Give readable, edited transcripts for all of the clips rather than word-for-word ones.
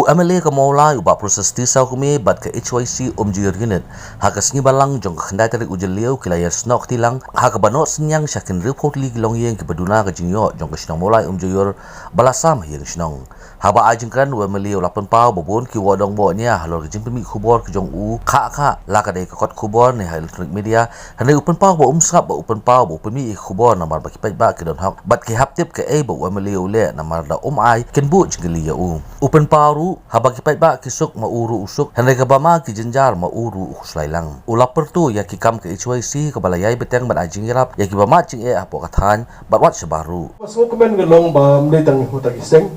MLA ka maulai uba proses tisau kumi bat ke HYC Juyur unit haka singi balang jong ka khandai tarik ujel liu kilaya snok tilang haka banot senyang syakin report li gilong yeng ke beduna ka jingyo jong ka sinong maulai Juyur balasam yeng sinong haba ajengkan MLA ulapan pau babon ki wadong bo nia halor jing pemi khubor ke jong u kha la ka dei ka kot khubor ne electronic media hanai upan pau bo umsap bo upan pau bo pemi khubor namar ba ki ba ke don hak bat ki haptip ke bo MLA ule namar da ai ken bu jingli ya upan paru haba ki ba kisuk mauru usuk henry ka bama ki jenjar mauru uslailang ulapper tu ya ki kam ke HYC ka balayai beteng ban ajing irap ya ki bama ching apo kathan bat sebaru so komen gelong ba mne tang huta kiseng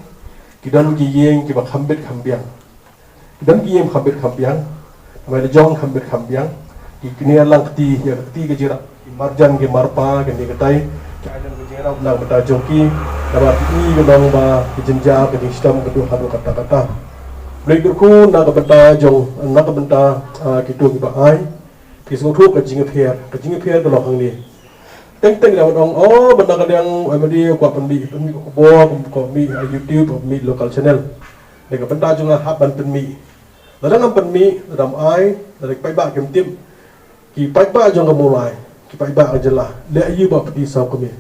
kidan ki yeng ki ba khambet khambiang kidan ki yeng khambet khambiang mai jong khambet khambiang ki kini lang ti ya ti ke jira marjan ke marpa ke ni ketai kanan ke jira lang beta jongki dapat ini gelong ba ki jenjar ke sistem kedua hadu kata-kata Berikutku nak benda jong nak benda kita kita ai kisah tu kejingan pier kalau hang ni teng dah orang oh benda kadang MD kuat pendi ko mi YouTube mi local channel dengan benda jong hab ban pendi dalam pendi dalam ai dari pai ba kem tim ki pai ba jong mulai ki pai ba jelah le ayu ba pedi sau kami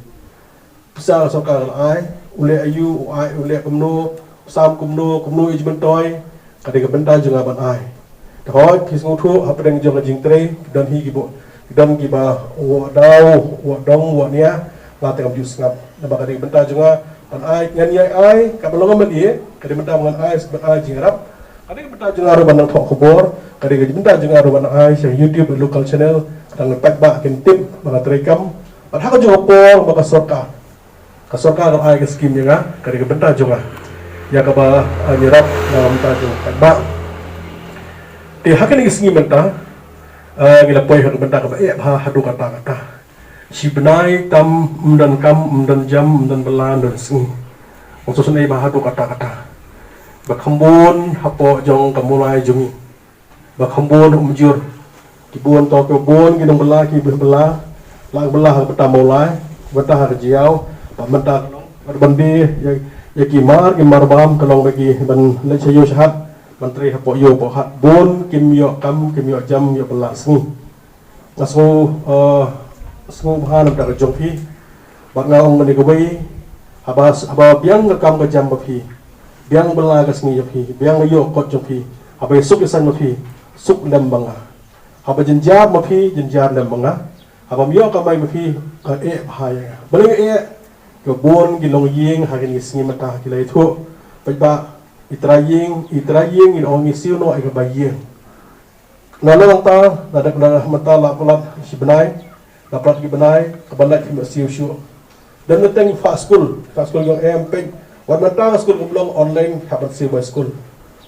bisa sau ka ai ule ayu ai ule kumno sam kumno ijmen toy kadang benda juga ban ai dah kisah tu apa yang jangan jingtre dan higibo dan giba wa dong nia la tengam jus ngap nama kadang benda juga ban ai nyan ai kabelong meli kadang benda ban ai ban ai jingrap kadang benda juga ban thok khobor kadang benda juga ban ai sa YouTube local channel kadang pak ba ken tip bang terekam ban hak juga por baka sorka ai ke skim juga kadang benda juga ya kaba nyerap dalam taju ba ti hakan isngi menta gila poi hak benda kaba hadu kata si benai tam dan kam dan jam dan belan dan sing khusus nei ba hadu kata ba khambon hapo jong kamulai jungi ba khambon umjur kibun to ke bon gidong bela ki bela lang bela hak mulai beta hak jiau ba menta berbandi ya kimar bam kalau bagi ban le chayo shat menteri hapo yo po hat bon kim yo jam yo belas ni aso bhan da jong phi bak ngaong ni go bai haba biang kam ka jam phi biang bela ka sni yo phi biang yo kot jong phi haba suk isan mo phi suk lem banga haba jenjar mo phi jenjar lem banga haba yo ka mai mo phi ka bahaya balik kebun gilong yeng hakin isngi mata kilai tu peba itrayeng in ong isiu no ai kabayeng nalang ta nadak mata la pelat si benai dapat ki benai kabalat ki siu siu dan neteng fa school yang MP wan mata school belum online habat si by school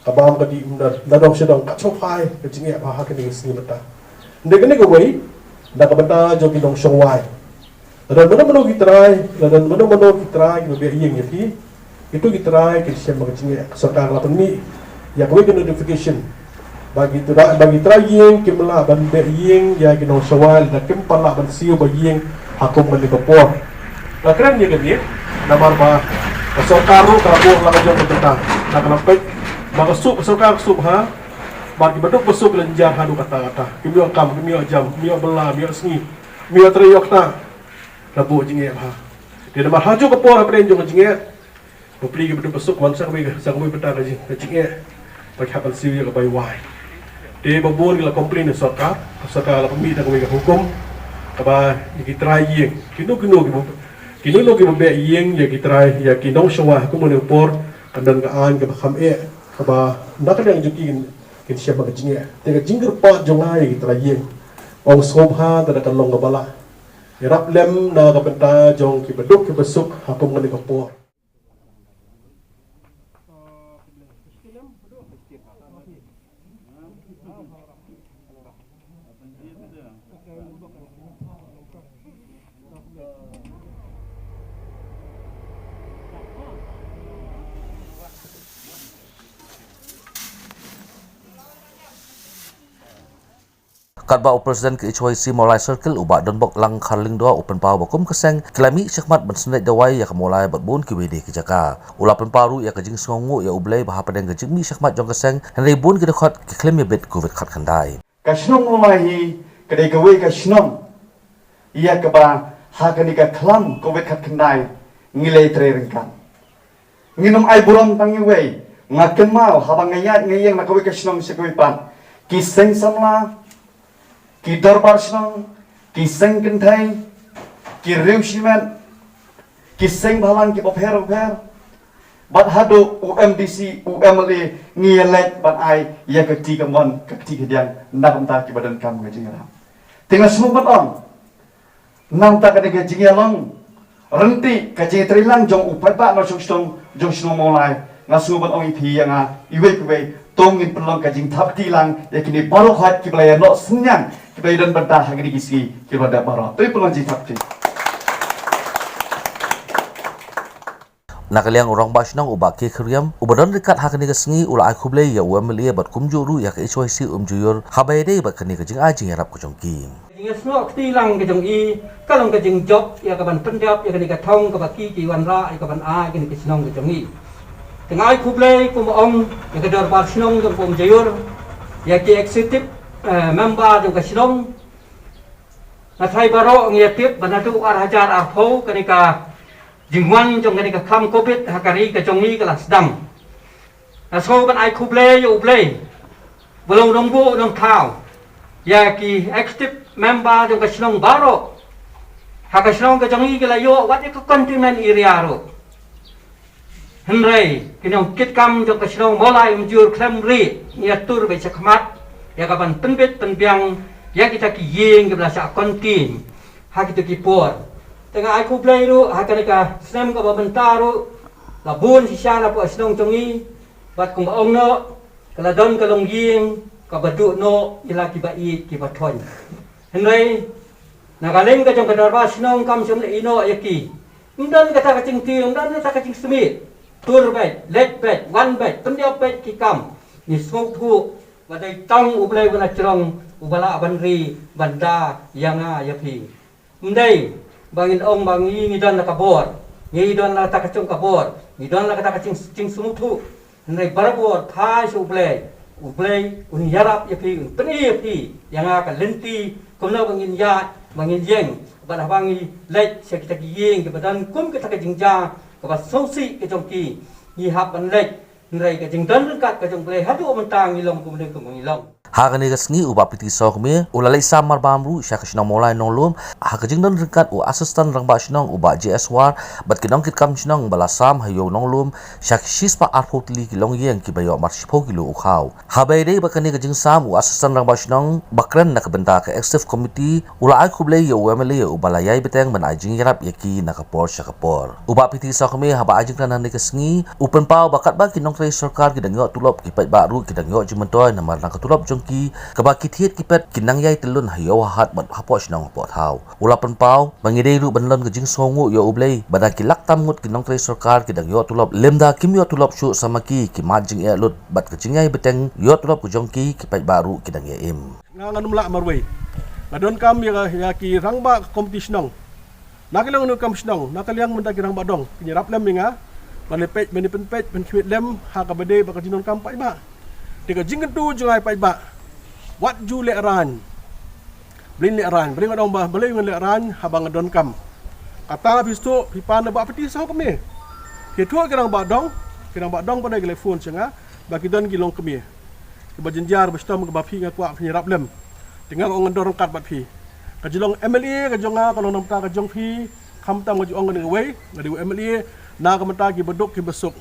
kabam ka di dadong sedang kacau pai kejinge ba hakin isngi mata ndek ko wei dak bata jo gilong showai dan mana kita lebih yang itu kita siapa macamnya serta lapan mi ya kau kena notification bagi yang kimla ban yang ya kena sawal dan kimpala ban siu bagi yang hakum ban dikopor keren dia kan dia nama apa sokaru kalau laga jom tentang nak nampak maka sokar ha bagi bentuk besuk lenjar hadu kata kimio jam kimio bela kimio sengi kimio teriok na labu jinge ha dia nama haju ke por apa jong jinge beli ke betul besuk wan sang beta ka jinge pak hafal siwi ka bai wai dia babon la komplain sorka la pemi da ka hukum ka ba ki try yeng kino lo ki be yeng ya ki try ya ki nong shawa ko mo ne por kandan ka an ka kham ka ba nak yang jukin kin siapa ka jinge te ka jingger pot jong ai ki try yeng ong sobha da ka long ka bala Irap lem na kabenta jong ki beduk ki besuk hakum ngani kapor. Kat ba Presiden ke HYC mulai circle ubak don bok lang kharling doa open power bakum keseng kelami syakmat bensenai dawai ya mulai berbun ke WD ke Jaka. Ula paru ya kejing songu ya ublai bahapa dan kejing mi syakmat jong keseng henry bun ke dekat ke klaim ya bet covid khat khandai. Kashnong mulai kedai gawe kashnong ia keba hakani ka klam covid khat khandai ngilai trerengkan. Nginum ai burong tangi wei ngakemal habang ngayat ngayeng na gawe kashnong sekawi pan. Kiseng samla ki darbar snong ki seng kentai ki reusimen ki seng balang ki bopher bat hado UMDC UMLE ngiyelek bat ai ya keti kamon keti kediang nakam ta ki badan kam ngajinga tinggal semua bat on nang ta kadege jingelong renti kaji trilang jong upai ba no jong snong molai ngasu bat ong ipi yang iwe kuwe tongin pelong kajing tap tilang ya kini baru hat ki belaya no senyang ki belaya dan bentah hagri gisi ki bada baru tapi pelong jing tap ti Nakaliang orang basnang ubak ke kriam ubadon dekat hakani kesengi ula ai khublei ya UMLE bat kumjuru ya ke HYC juyur habaide bat kani kejing ajing yarap kejongki. Jing snok tilang kejong i kalong kejing job ya kaban pendap ya kani katong kabaki ki wanra ya kaban a kani kesnong kejong i. Tengah ai khublei kum ya kedor basnong jong juyur ya ki executive member jong kesnong na thai baro ngiatip banatu arhajar arho kani ka jingwan jong kani ka kham covid hakari ka jongi ka lasdam aso ban ai khuble yo ble bolong nongbu nong thau ya ki active member jong ka snong baro haka snong ka jongi ka layo wat ka continent area ro henrei kinong kit kam jong ka snong molai umjur klemri ya tur be chakmat ya ka ban penbet penbiang ya kita ki yeng ke belasa kontin hak itu ki por tengah aku play ru hakanika snam ka babentaru labun si syana po asnong tongi bat kum ong no kala don kalong ying ka badu no ila ki bai ki bathon henrei nagaleng ka jong kadarba snong kam som le ino yaki ndan kata kacing ti ndan kata kacing semi tur bet let bet one bet pendiap bet ki kam ni smoke tu badai tang ublai bana cerong ubala abanri banda yanga yapi ndai bangin ong bangi ngidon na kabor ngidon na takacung kabor ngidon na cing sumutu ndai barabor thai su ublai un yarap yapi peni yapi yanga ka lenti kumna bangin ya bangin yeng bana bangi lek sekita yeng ke badan kum ke takajingja ka ba sosi ke jongki ni hap ban lek ndai ka jingdan kat ka jong play hadu mentang ngilong kumne ngilong Hakani kesengi ubak piti sok me ulalai samar bamru syak snong molai nonglum hakajing don rekat u asistan rang ba snong ubak JS1 bat kinong kit kam snong balasam hayo nonglum syak shispa arpotli kilong yeng ki bayo marshipo kilo ukhaw habaide bakani kajing sam u asistan rang ba snong bakran nak benta ka executive committee ulai khublei yo UMLE ubalayai beteng ban ajing yarap yaki nakapor syakapor ubak piti sok me haba ajing tanan ni kesengi open pau bakat ba kinong trai sarkar kidangyo tulop kipat baru kidangyo jimentoy namar nak tulop ki kabaki thiet kipet kinang yai telun hayo hat bat hapo snong hapo thau ulapan pau bangidei ru banlon kejing songu yo ublei bada kilak tamngut kinong trai sarkar kidang yo tulop lemda kim yo tulop shu samaki ki majing e lut bat kejing yai beteng yo tulop kujongki kipat baru kidang ye im nganum la marwei ngadon kam ya ki rangba competition nakilang nu kam snong nakaliang menda ki rangba dong kinyarap lem minga banepet benipet benkwit lem ha ka bade bakajinon kam pai ba tiga jingken tu jungai pai ba wat ju le ran blin le ran bring adong ba beli ngan le ran habang don kam kata habis tu pipan ba peti sao kami ke tu kirang ba dong pada telefon cenga bagi don gilong kami ke bajenjar bestom ke bapi ngak wa penyerap lem tinggal ong ndor kat bat pi ka jilong MLA ka jonga kalau namta ka jong pi kham tam ka jong ngan wei ngadi MLA na ka mata ki beduk ki besuk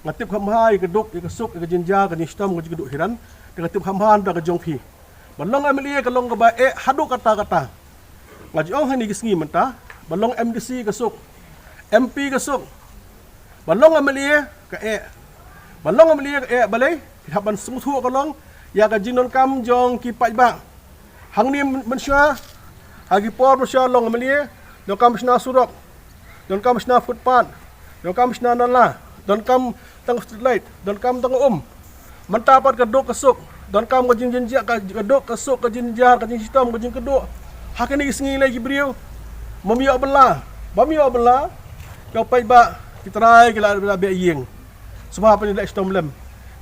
ngatip hamhai ke duk ke suk ke jinja ke nistam ke duk hiran dengan tip hamhan da ke jongpi balong MLA ke long ke ba hadu kata ngaji ong hani gisngi menta balong MDC ke suk MP ke suk balong MLA ke balong MLA ke balai haban sungtu ke long ya ke jinon kam jong ki pai ba hang ni mensya hagi por mensya long MLA dong kam sna surok dong kam sna footpath dong kam sna nala dong kam tang street light dan kam tang mendapat kedok kesuk don kam ka jing jinjak ka dok ka sok ka jinjar ka jing sitam ka jing kedok hak ni sengi lagi beriu memiak belah kau pai ba kitrai kila be yeng semua apa ni lek sitam lem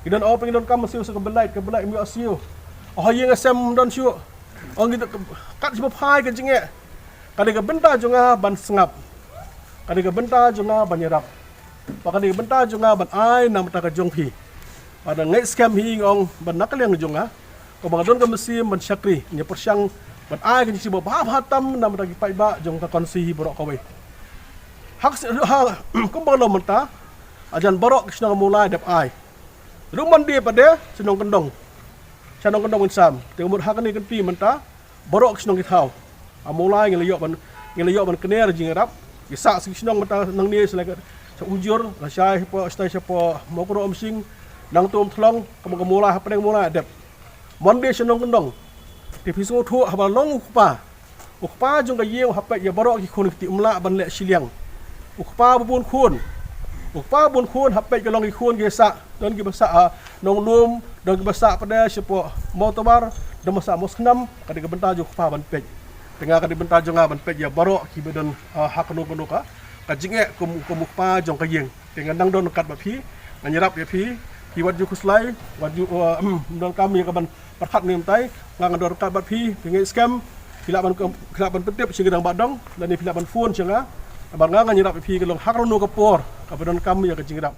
kidan au pengidon kam siu ke belai miak siu oh yeng asam don siu orang kita kat sebab hai ke jinge kali ke benta junga ban sengap kali ke benta junga ban nyerap pakali ke benta junga ban ai nam ta ka jong phi pada ngai scam hi ngong ban nakal yang junga ko bang don ka mesim ban syakri nya persyang ban ai ke sibo ba hatam nam ta ki pai ba jong ka konsi hi borok kawe hak ko bang lo menta ajan borok kisna mulai dap ai ruman dia pada senong kendong insam tengok hak ni kenti menta borok kisna ki thau amulai ngeliyok ban kener jing rap isa kisna menta nang ni selaka umjur la syai po stai siapa mau ko om sing nang tum thlong kamu mulai apa yang mulai adep mon dia senong kendong ti pisu thu haba long ukpa jong ka yeu hapet ya borok ki khun ti umla ban le siliang ukpa bubun khun hapet ka long ki khun ki sa don ki basa nong lum don ki basa pada siapa mau tabar don masa mosnam ka benta jo ukpa ban pej tengah ka benta jo nga ban pej ya borok ki bedon hak no ka jinge kumukpa jong ka yeng tengah nang don kat ba phi nganyarap ya phi wat ju kuslai wat ju don kami ka ban perhat ni mtai ngang dor kat ba phi pingai scam khilaban petip singedang badong dan ni khilaban phone changa ban nganyarap phi ka long hak no ka por ka don kami ya ka jingrap